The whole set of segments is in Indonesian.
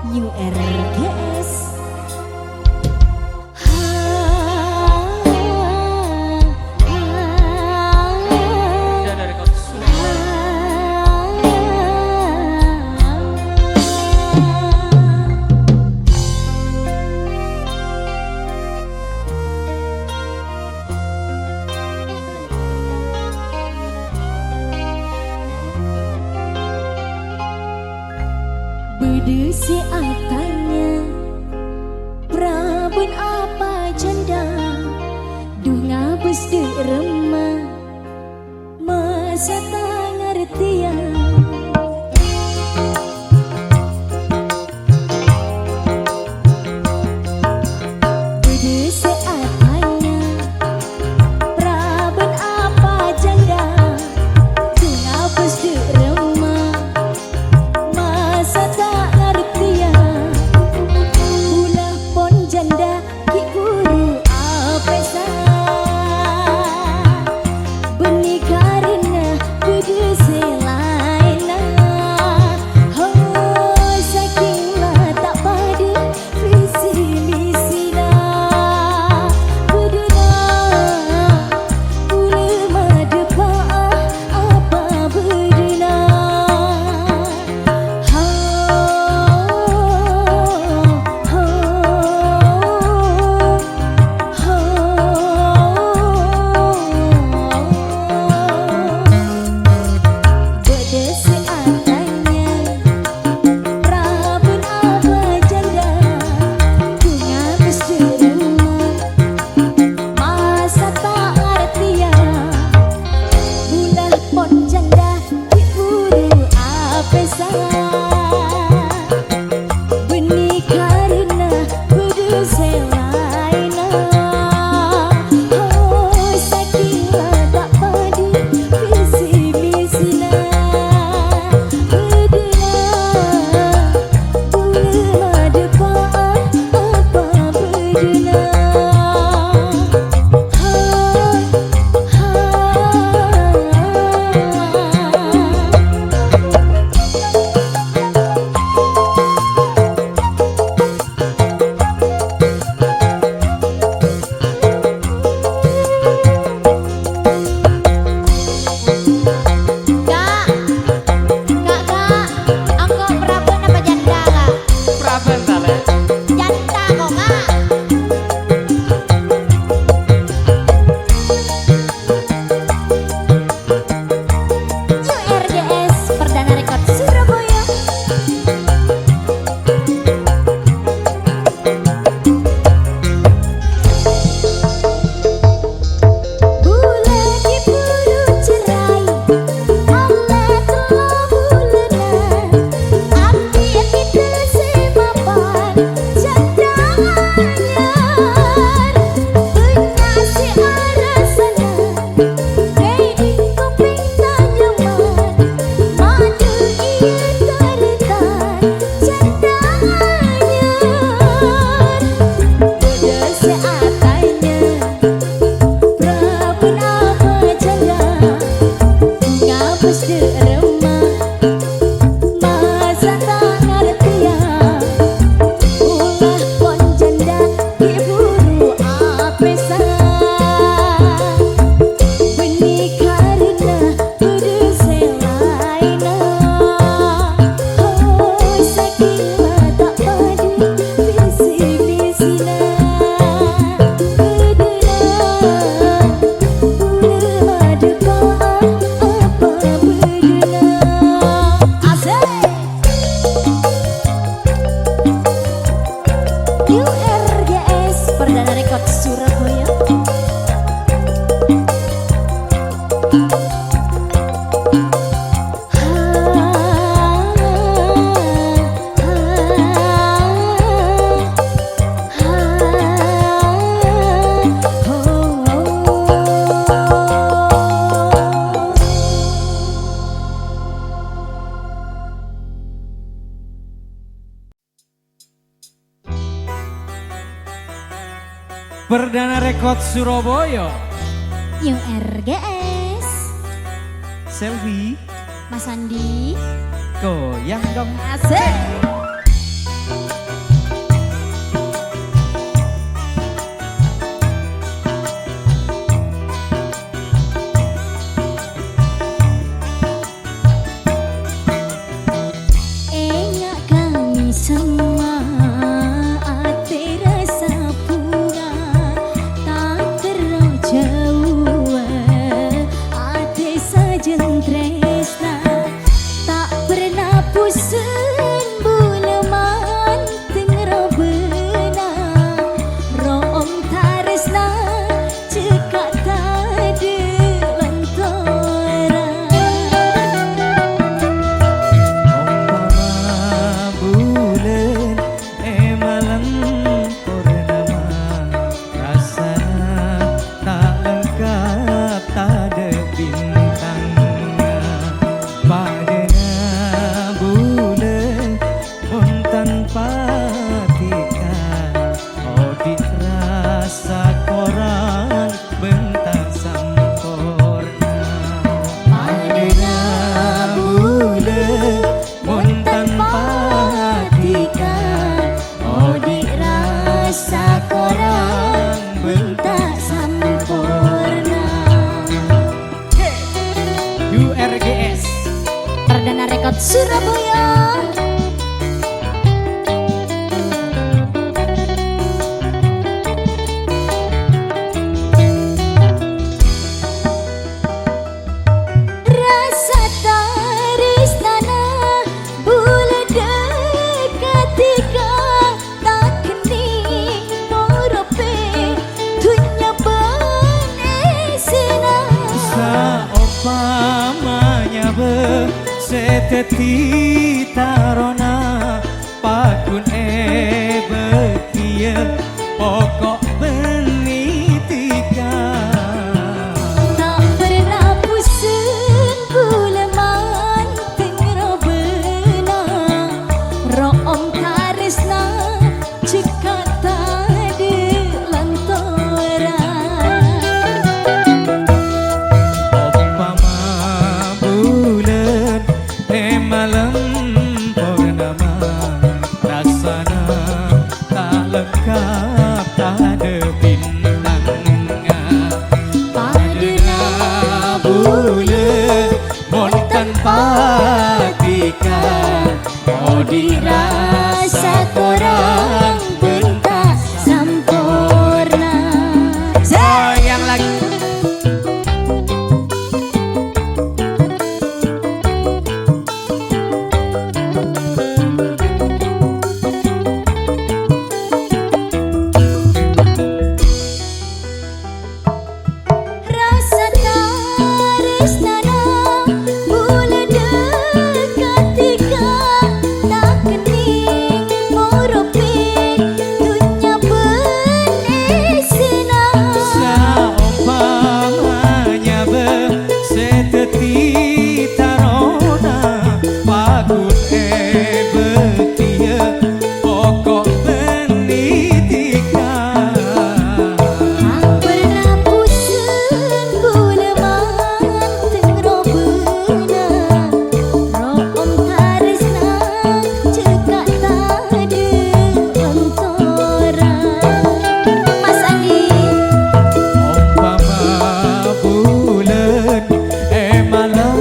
New RGS. Bedesi atanya Prabun apa janda Dunga bus de remah Masa tak ngertian Bedesi atanya Prabun apa janda Dunga bus de remah Masa tak Perdana Rekod Surabaya. New RGS. Selfie. Mas Andi. Goyang dong. Asik. Surabaya. Rasa taris tanah bula dekat tiga tak kening morope dunia benesina. Saumpamanya seteti tarona pakun bekia pokok benitika Tak pernah pusing buleman tengro bena room tarisna jika tadi lantaran. Umpama bulan malam purnama rasana tak lengkap tak ada bintangnya padana bulan mon tanpa tika oh dirasa korang bentak Sempurna. sayang lagi. Rasa taris tanah bula dekat tiga tak kening moropin dunia benesina. Saumpamanya seteti tarona pakun bekia pokok benitika Tak pernah pusing buleman tengro bena room tarisna cekak tadi lantaran. Mas Andi. umpama bulan malam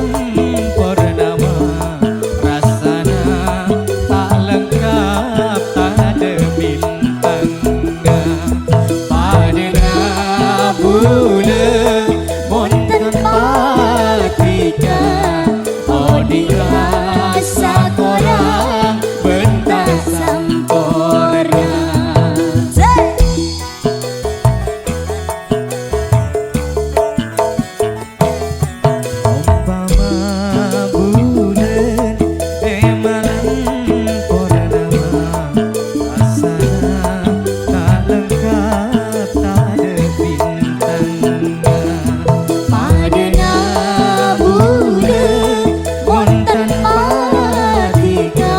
purnama rasana tak lengkap tak ada bintangnya padana bulan mon tanpa tika oh dirasa korang bentak sempurna. Umpama bulan malam purnama rasana tak lengkap tak ada bintangnya Padana bulan mon tanpa tiga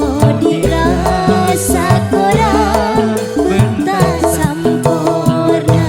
oh dirasa korang bentak sempurna.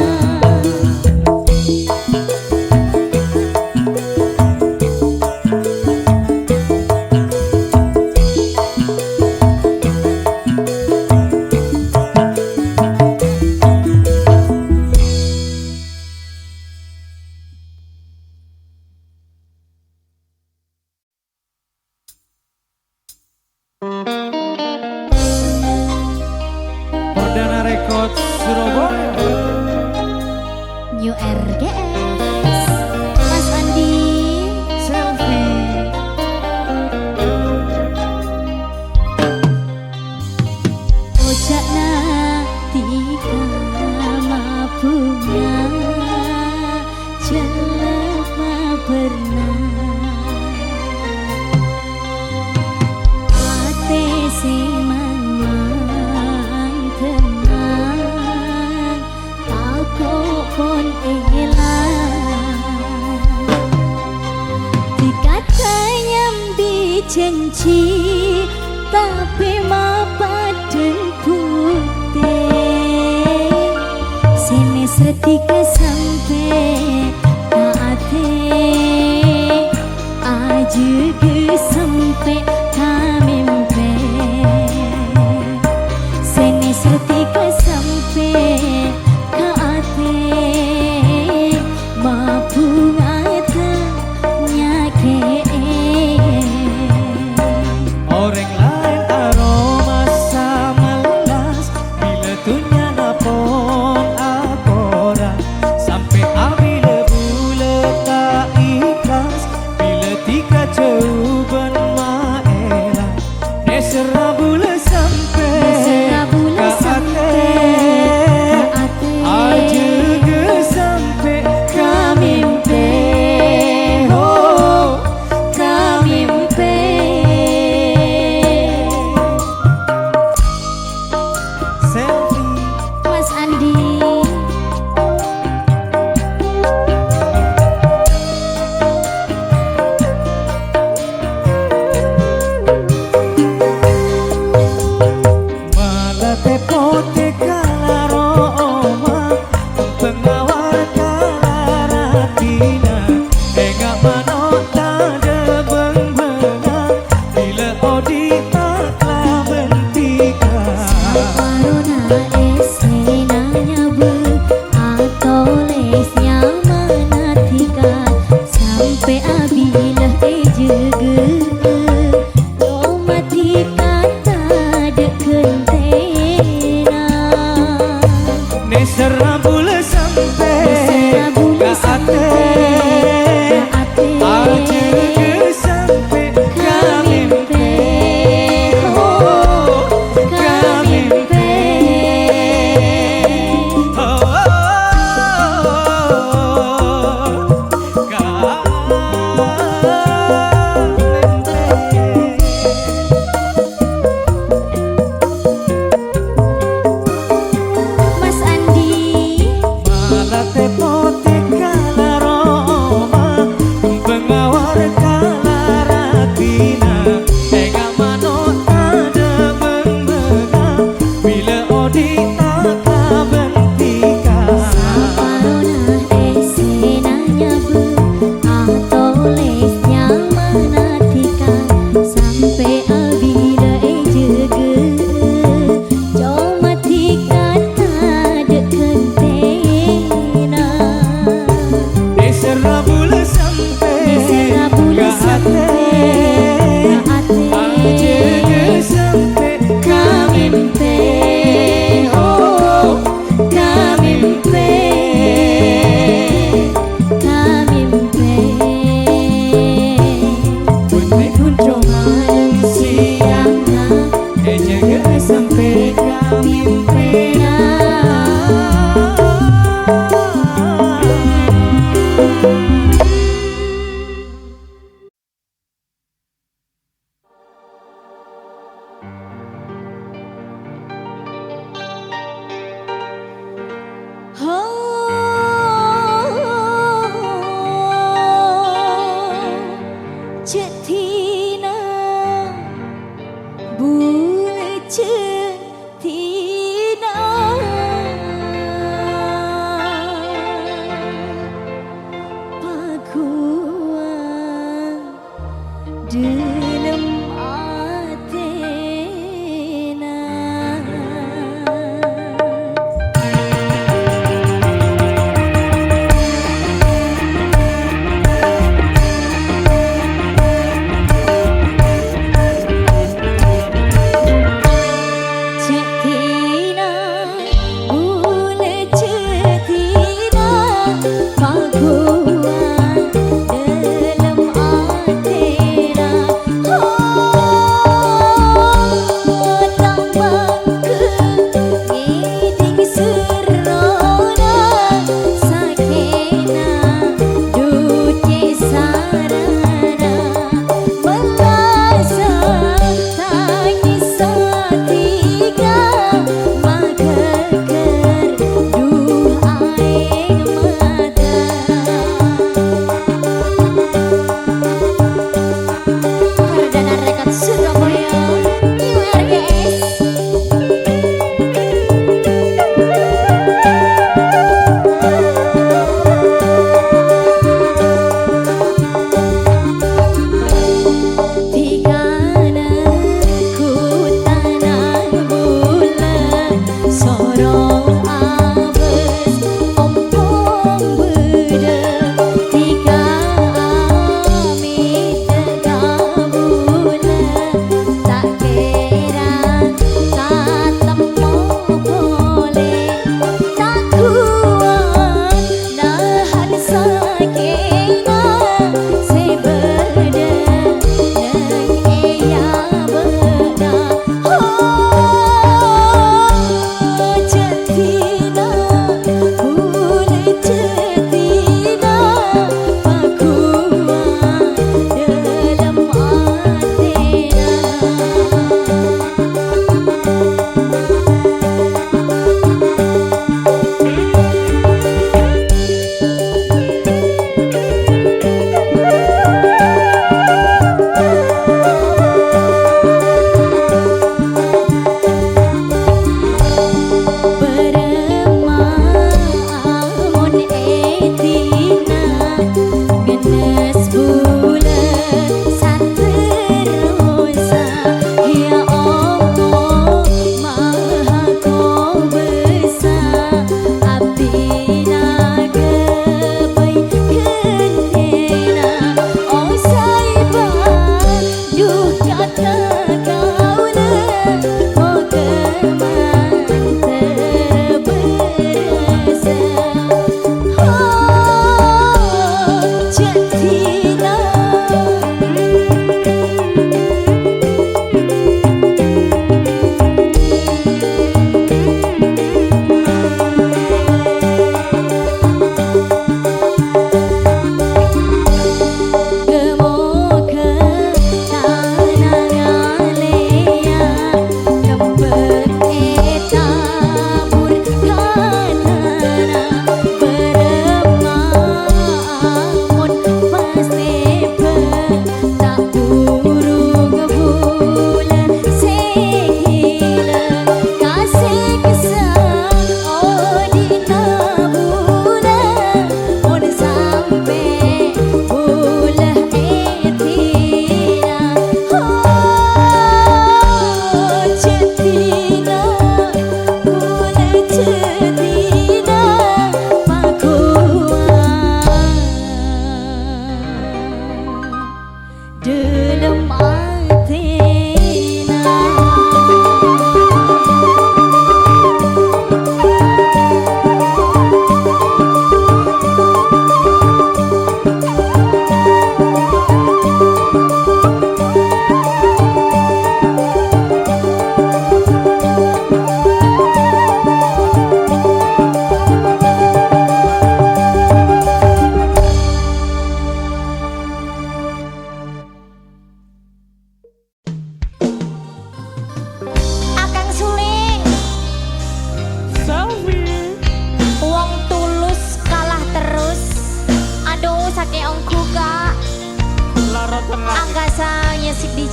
Perdana Record Surabaya. New RGS Mas Andi. Selfie Ojakna tiga mapunya jelema pernah ate simang tenang aku pun elang dikatanya janji tapi mapaden putih sini setika sampai ate aja ke sampai kamimpe sini setika sampai ate mampu ngata nyake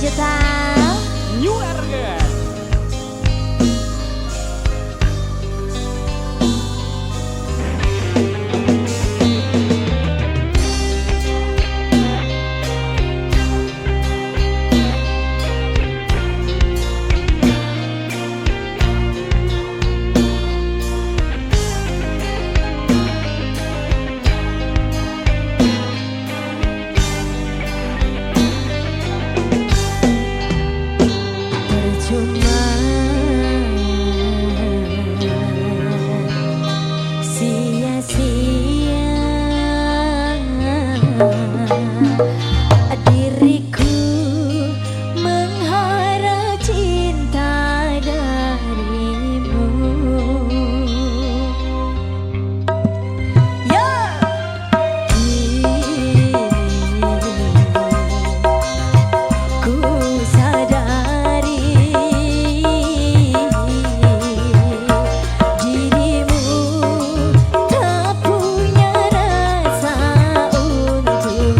Juta. New Ergen. Percuma sia-sia diriku mengharap cinta darimu. Ya, ku sadari dirimu tak punya rasa untukku.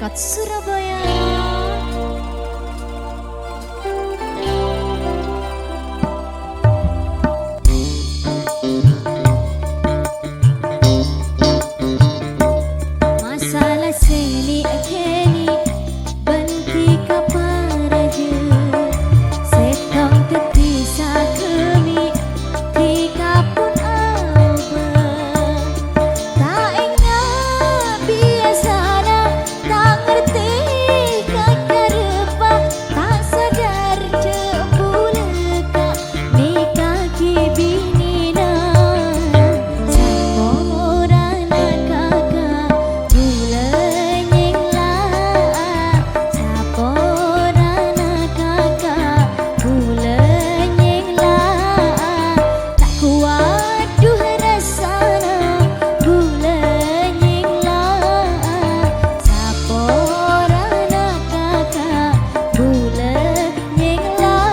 Selamat Surabaya. Masalah seni kini benti kaparaja setong tetisa kemi tika pun alba tak ingat biasana tak ngerti kakarepa tak sadar jebuleka nikah kibinina samorana kakak bulenyeng lah saporana kakak bulenyeng lah tak kuat duh rasana bulenyeng lah saporana kakak bulenyeng lah.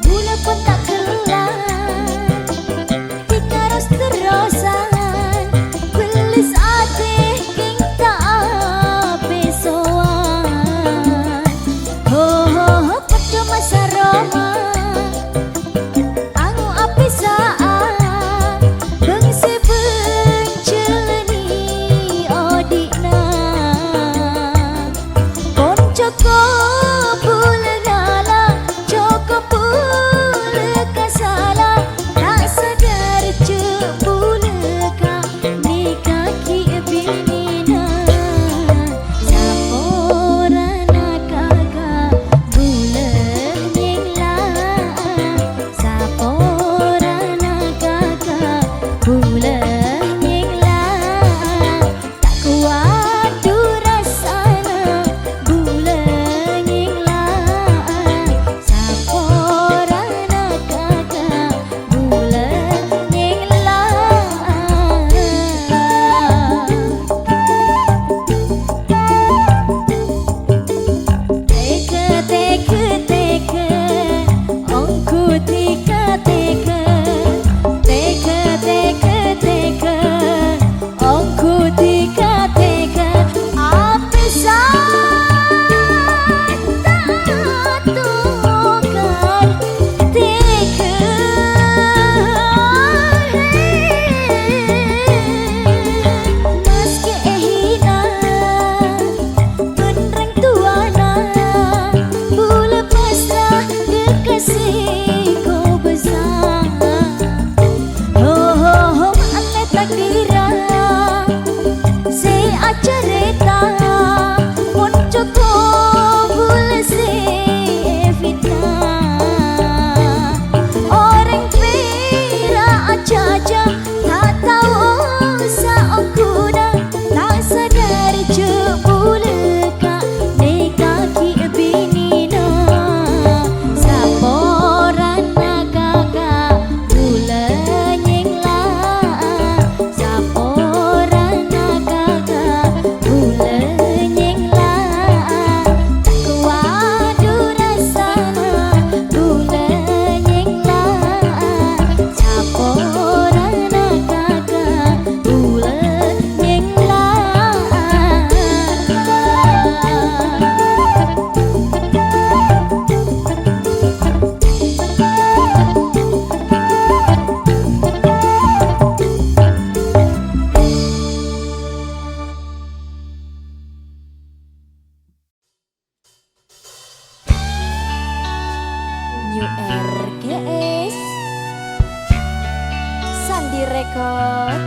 Bulan pun tak kelar tika ros terosan gelis ate king tak ape soan ho ho ho pada masa Roma anu ape saat bengse benceleni odikna Poncoko bulegala Joko bulega salah tak sadar jebuleka nikah kibinina saporana kakak bulenyeng lah saporana kakak bulenyeng lah tak kuat durasana bulenyeng lah saporana kakak bulenyeng lah. Teka teka teka ongku tika teka teka teka teka ongku tika teka ape saat tak tukar teka meski hina Tunreng tuana bula pasrah dekasih kau besar ho ho ho ane takdira se acareta poncoko bula se fitnah orang pera aja-aja tak tahu saokuna tak sadar jebuleka nikah kibinina saporana kakak bulenyeng lah saporana kakak bulenyeng lah tak kuat durasana bulenyeng lah saporana kakak bulenyeng lah. New RGS Sandi Record.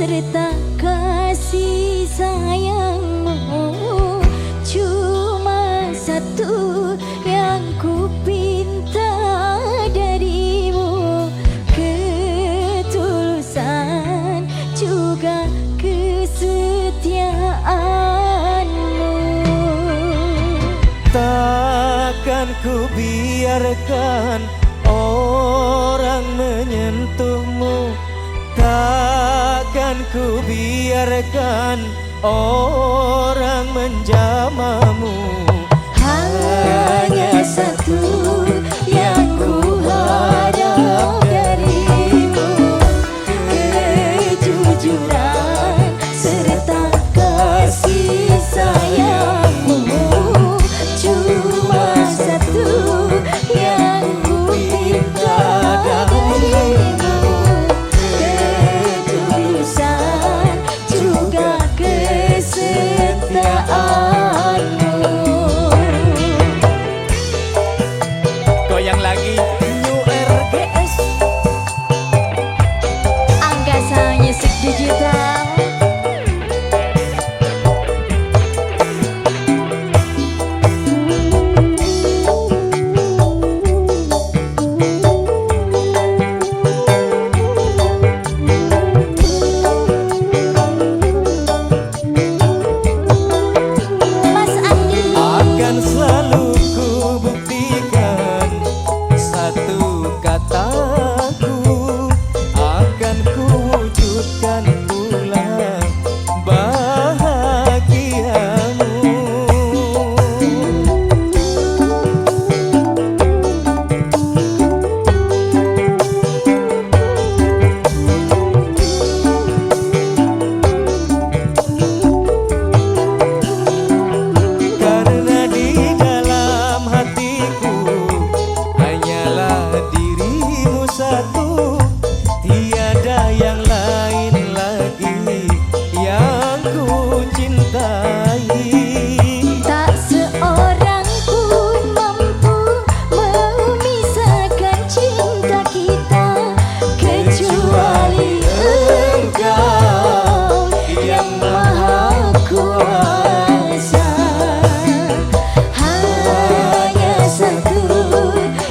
serta kasih sayang. kesetiaanmu. Takkan ku biarkan orang menyentuhmu, takkan ku biarkan orang menjamamu. Hanya satu yang ku harap darimu, kejujuran serta kasih sayangmu. Cuma satu yang ku minta darimu, ketulusan juga kesetiaanmu. Goyang lagi New RGS. Angkasa Music Digital. Mas Andi. Akan selalu ku buktikan satu kataku, akan ku wujudkan pula bahagiamu. Karena di dalam hatiku hanyalah dirimu satu, tiada yang lain lagi yang ku cintai. Tak seorang pun mampu memisahkan cinta kita kecuali Engkau yang Maha Kuasa. Hanya satu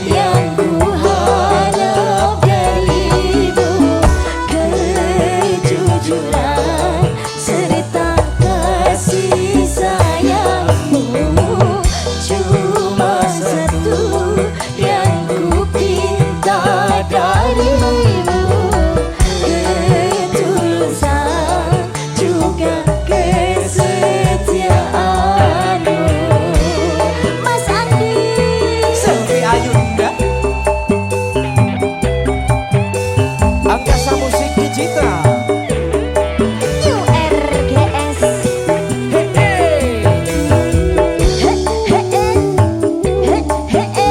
yang ku harap darimu, kejujuran serta kasih sayangmu. Cuma satu yang ku pinta darimu, ketulusan juga kesetiaanmu. Mas Andi. Selfie Ayunda, Angkasa Musik Digital. New RGS. Hey, hey. He, he, he, he, he.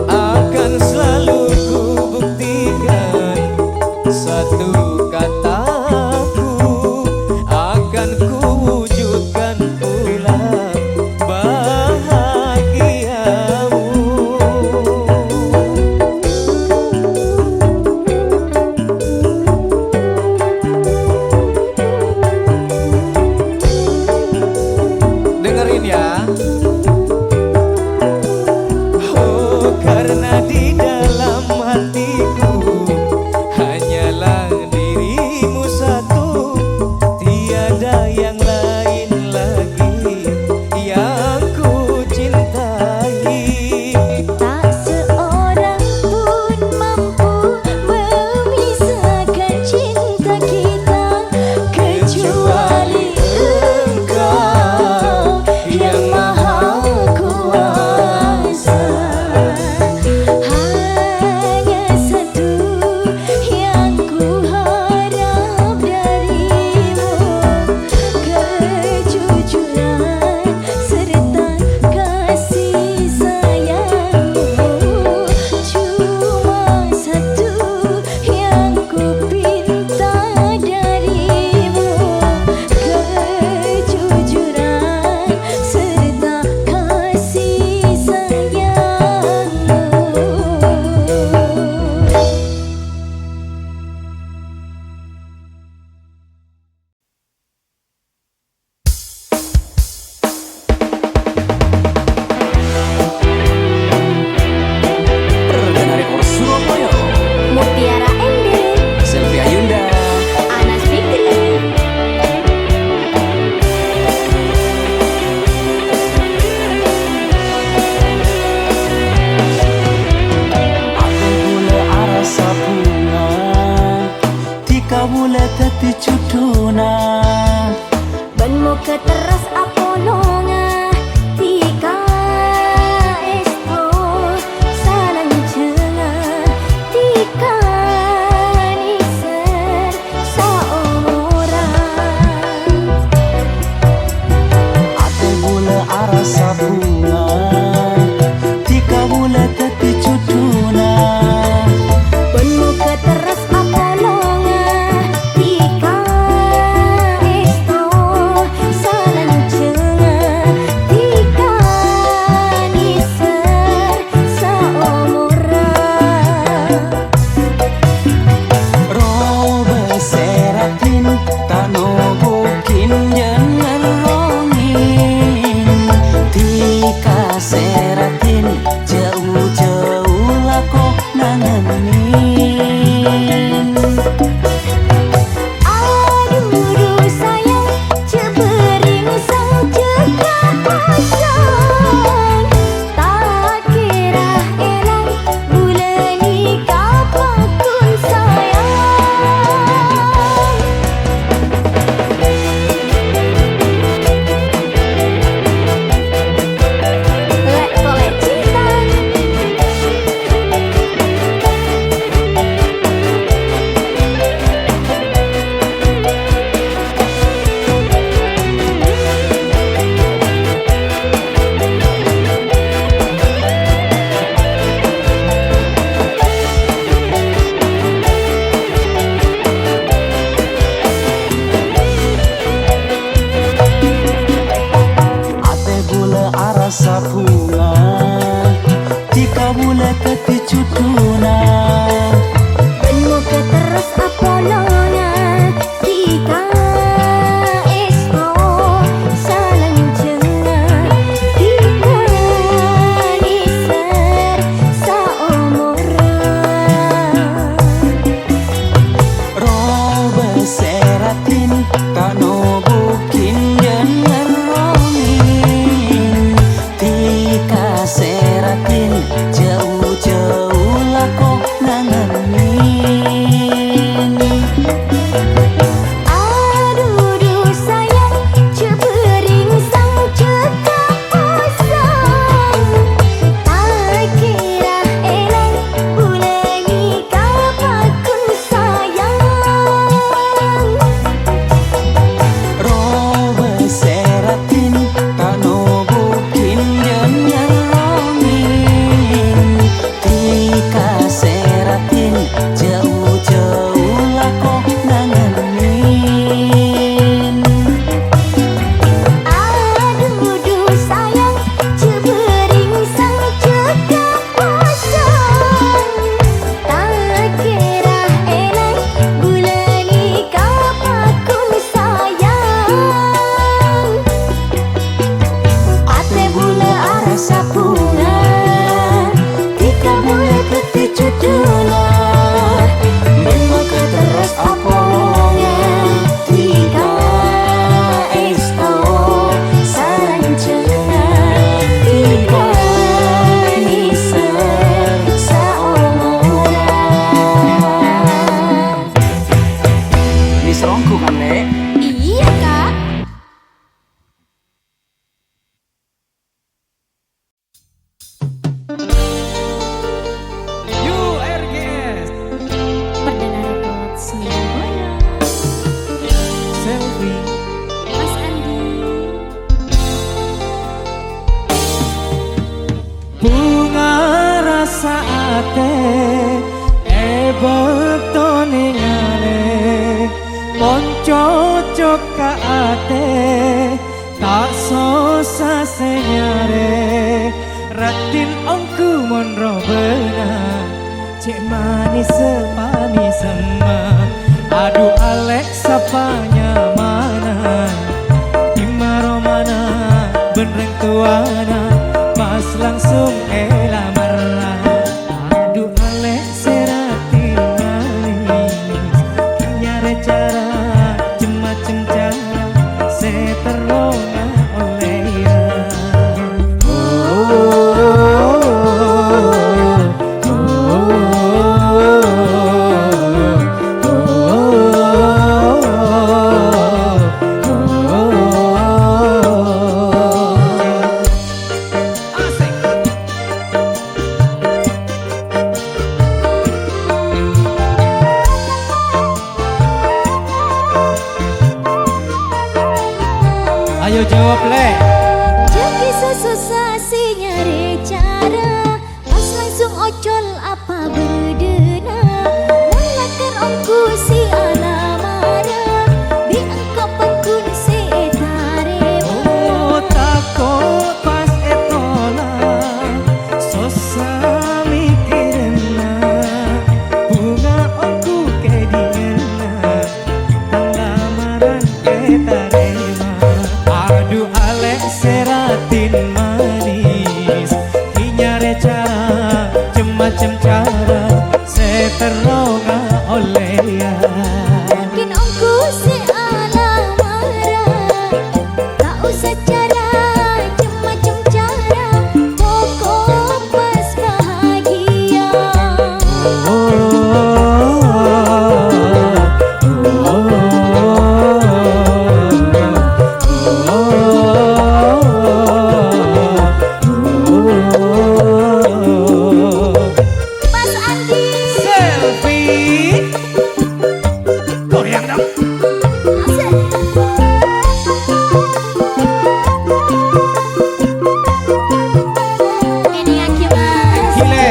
Akan selalu ku buktikan satu kataku, akan ku wujudkan pula boleh teti cuduna Ben mo keteras apolonga tika esto salang cenga tika niser saomoran ate boleh arasa bunga tika boleh teti cuduna Ben mo keteras apolonga tika esto salang cenga tika niser saomoran robe seratin tano bukin jangan rongin tika seratin jauh-jauh lako nangenin aduh sayang cebering sang cekak pasang tak kira elang bulan nikah pakun sayang lek tolek cinta ate boleh arasa bunga tika boleh teti cuduna Ben mo keteras apolonga tika esto salang cenga tika niser saomoran robe seratin tano bukin jangan rongin tika seratin jauh-jauh lako nangenin aduh sayang cebering sang cekak pasang tak kira elang bulan nikah pakun sayang robe seratin tano bukin jangan rongin tika seratin jauh-jauh lako nangenin aduh sayang cebering sang cekak pasang tak kira elang bulan nikah pakun sayang ate bula arasa bunga tika bula teti cuduna memang keteras apolonga tika esto salang cenga tika niser saomoran diserongku kan Lek iya kak URGS perdana rekod Surabaya Selfie Mas Andi bunga rasa ate betone ngale ponco ka ate tak sosa senyare ratin ongku monro benar cek manis manis sama aduh Alex sapanya mana imaro mana benreng tuana pas langsung lamar aduh Alex serati manis nyare cara macem cara seterlonga oleh ya oh macam cara seteronga oleh ya. Mungkin aku sealah marah, tak usah cara macam cara, pokok pas bahagia. Mas Andi, Selfie goyang dong. asik. Ini aki mas. Gile.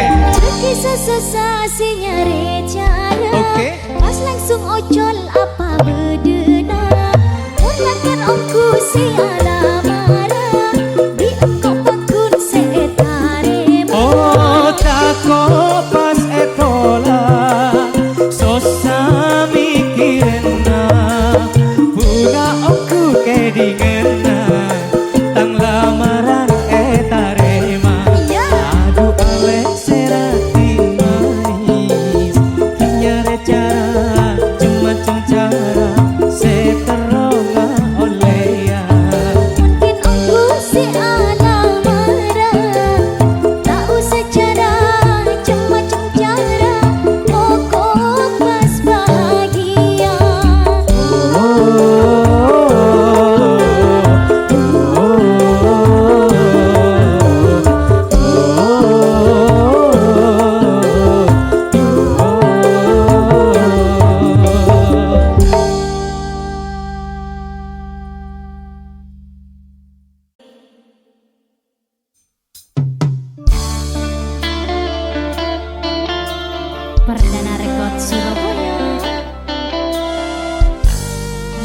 Kisah sesasi nyari cara. Oke. Pas langsung ojol apa bedena. Mulakan aku siala marah. Di engkau pakun setarema. Oh tako pas etola sosa mikirna bunga aku kedingena tang lamaran etarema. Ya. Lagu alek seratin manis kinyare cara macam cara seteronga oleh ya. Mungkin aku siala marah, tak usah cara macam cara, pokok pas bahagia. Perdana Rekod Surabaya,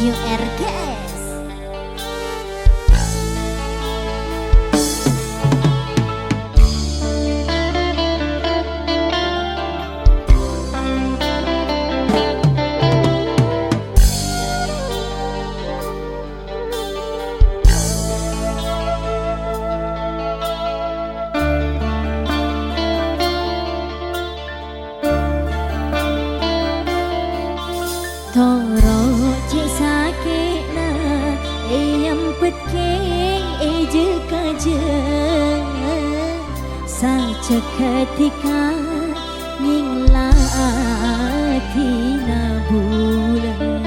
URGS. Toro cik sakit na yang petkeng je kaje saja ketika ninglaati na bulan.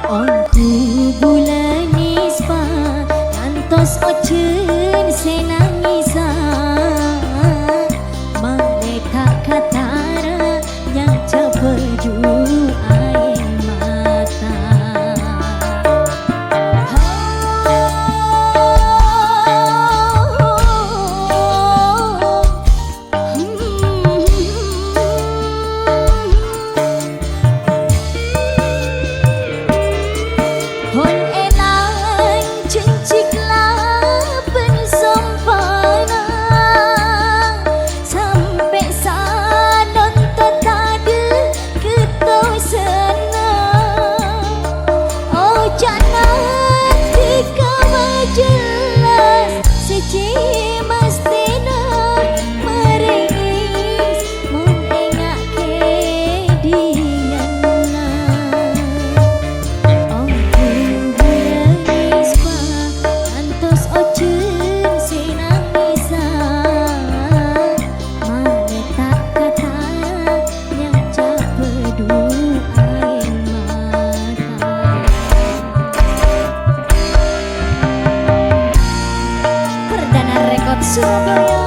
Onku bulan nispa ngantos ocen senangisa maleka katara yang cepedu air mata. Hon elang cenciklah pensompana sampai sadon tetade ketau senang. Oh jangan dikawal jelas seci mastena meringis mengingat kediana. Oh bulan antos ocen sinangisa maletak kata yang capedu air mata. Perdana Rekod Surabaya,